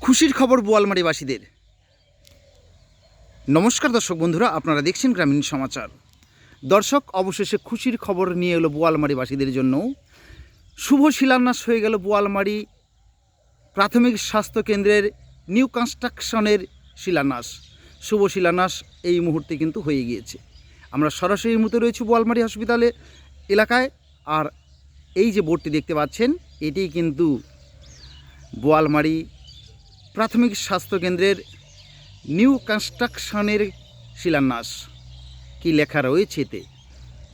খুশির খবর বোয়ালমারীবাসীদের। নমস্কার দর্শক বন্ধুরা, আপনারা দেখছেন গ্রামীণ সমাচার। দর্শক, অবশেষে খুশির খবর নিয়ে এলো বোয়ালমারীবাসীদের জন্য। শুভ শিলান্যাস হয়ে গেল বোয়ালমারী প্রাথমিক স্বাস্থ্য কেন্দ্রের নিউ কনস্ট্রাকশনের শিলান্যাস। শুভ শিলান্যাস এই মুহূর্তে কিন্তু হয়ে গিয়েছে। আমরা সরাসরি এই মুহূর্তে রয়েছি বোয়ালমারী হসপিটালে এলাকায়। আর এই যে বোর্ডটি দেখতে পাচ্ছেন, এটি কিন্তু বোয়ালমারী প্রাথমিক স্বাস্থ্যকেন্দ্রের নিউ কনস্ট্রাকশনের শিলান্যাস। কি লেখা রয়েছে এতে,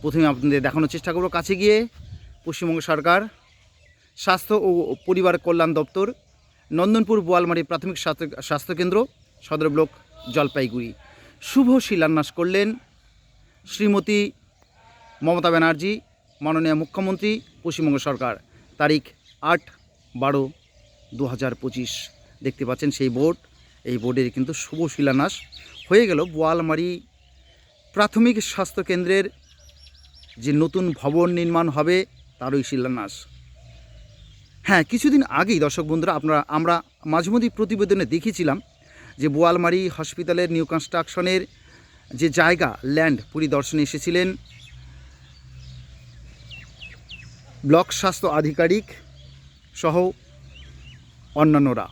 প্রথমে আপনাদের দেখানোর চেষ্টা করব কাছে গিয়ে। পশ্চিমবঙ্গ সরকার স্বাস্থ্য ও পরিবার কল্যাণ দপ্তর, নন্দনপুর বোয়ালমারী প্রাথমিক স্বাস্থ্যকেন্দ্র, সদর ব্লক, জলপাইগুড়ি। শুভ শিলান্যাস করলেন শ্রীমতী মমতা ব্যানার্জি, মাননীয় মুখ্যমন্ত্রী, পশ্চিমবঙ্গ সরকার। তারিখ 8/12/2025। দেখতে পাচ্ছেন সেই বোর্ড। এই বোর্ডের কিন্তু শুভ শিলান্যাস হয়ে গেল বোয়ালমারী প্রাথমিক স্বাস্থ্যকেন্দ্রের যে নতুন ভবন নির্মাণ হবে তারই শিলান্যাস। হ্যাঁ, কিছুদিন আগেই দর্শক বন্ধুরা আমরা মাঝেমধ্যেই প্রতিবেদনে দেখেছিলাম যে বোয়ালমারী হসপিটালের নিউ কনস্ট্রাকশনের যে জায়গা, ল্যান্ড পরিদর্শনে এসেছিলেন ব্লক স্বাস্থ্য আধিকারিক সহ অন্যান্যরা।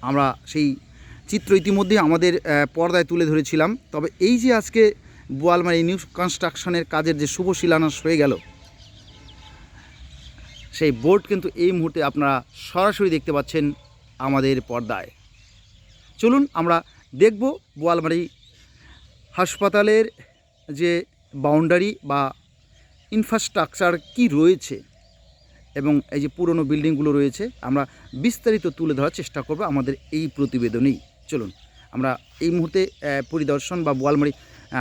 আমরা সেই চিত্র ইতিমধ্যেই আমাদের পর্দায় তুলে ধরেছিলাম। তবে এই যে আজকে বোয়ালমারী নিউ কনস্ট্রাকশনের কাজের যে শুভ শিলান্যাস হয়ে গেল, সেই বোর্ড কিন্তু এই মুহূর্তে আপনারা সরাসরি দেখতে পাচ্ছেন আমাদের পর্দায়। চলুন আমরা দেখব বোয়ালমারী হাসপাতালের যে বাউন্ডারি বা ইনফ্রাস্ট্রাকচার কি রয়েছে এবং এই যে পুরনো বিল্ডিংগুলো রয়েছে, আমরা বিস্তারিত তুলে ধরার চেষ্টা করব আমাদের এই প্রতিবেদনেই। চলুন আমরা এই মুহূর্তে পরিদর্শন বা বোয়ালমারী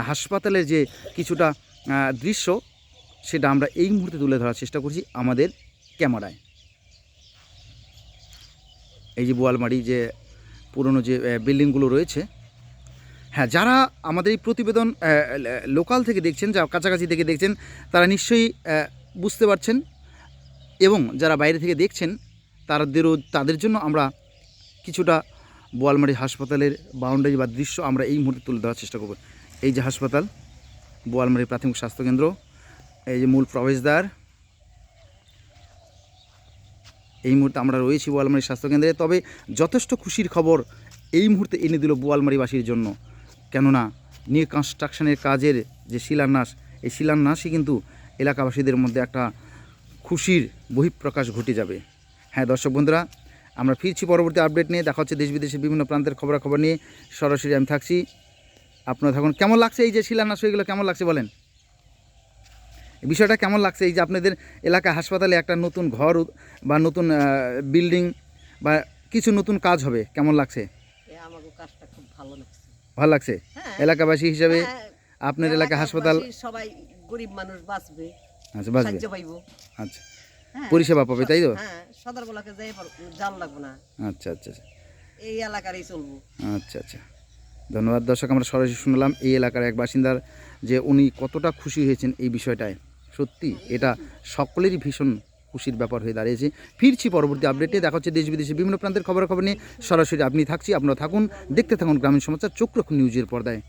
হাসপাতালের যে কিছুটা দৃশ্য, সেটা আমরা এই মুহূর্তে তুলে ধরার চেষ্টা করছি আমাদের ক্যামেরায়। এই যে বোয়ালমারী যে পুরনো যে বিল্ডিংগুলো রয়েছে, হ্যাঁ, যারা আমাদের এই প্রতিবেদন লোকাল থেকে দেখছেন, যা কাছাকাছি থেকে দেখছেন, তারা নিশ্চয়ই বুঝতে পারছেন, এবং যারা বাইরে থেকে দেখছেন তাদের জন্য আমরা কিছুটা বোয়ালমারী হাসপাতালের বাউন্ডারি বা দৃশ্য আমরা এই মুহূর্তে তুলে ধরার চেষ্টা করব। এই যে হাসপাতাল, বোয়ালমারী প্রাথমিক স্বাস্থ্যকেন্দ্র, এই যে মূল প্রবেশদ্বার। এই মুহূর্তে আমরা রয়েছি বোয়ালমারী স্বাস্থ্যকেন্দ্রে। তবে যথেষ্ট খুশির খবর এই মুহূর্তে এনে দিল বোয়ালমারীবাসীর জন্য। কেননা নিউ কনস্ট্রাকশনের কাজের যে শিলান্যাস, এই শিলান্যাসই কিন্তু এলাকাবাসীদের মধ্যে একটা খুশির বহিঃপ্রকাশ ঘটে যাবে। হ্যাঁ দর্শক বন্ধুরা, আমরা ফিরছি পরবর্তী আপডেট নিয়ে। দেখা হচ্ছে দেশ বিদেশের বিভিন্ন প্রান্তের খবরাখবর নিয়ে। সরাসরি আমি থাকছি, আপনারা থাকুন। কেমন লাগছে এই যে শিলান্যাস হয়ে গেলো, কেমন লাগছে বলেন? বিষয়টা কেমন লাগছে এই যে আপনাদের এলাকা হাসপাতালে একটা নতুন ঘর বা নতুন বিল্ডিং বা কিছু নতুন কাজ হবে, কেমন লাগছে? কাজটা খুব ভালো লাগছে। ভালো লাগছে? এলাকাবাসী হিসাবে আপনার এলাকা হাসপাতাল, সবাই গরিব মানুষ বাঁচবে। আচ্ছা, বাঁচবে, আচ্ছা, হ্যাঁ, পরিষেবা পাবে, তাই তো? হ্যাঁ, সদর ব্লকে যাই জাল লাগবে না। আচ্ছা আচ্ছা, এই এলাকারই চলবো। আচ্ছা আচ্ছা, ধন্যবাদ। দর্শক, আমরা সরাসরি শুনলাম এই এলাকার এক বাসিন্দার যে উনি কতটা খুশি হয়েছেন এই বিষয়টায়। সত্যি এটা সকলেরই ভীষণ খুশির ব্যাপার হয়ে দাঁড়িয়েছে। ফিরছি পরবর্তী আপডেটে। দেখা হচ্ছে দেশ বিদেশের বিভিন্ন প্রান্তের খবরাখবর নিয়ে। সরাসরি আপনি থাকছি, আপনারা থাকুন, দেখতে থাকুন গ্রামীণ সমাচার, চোখ রাখুন নিউজের পর্দায়।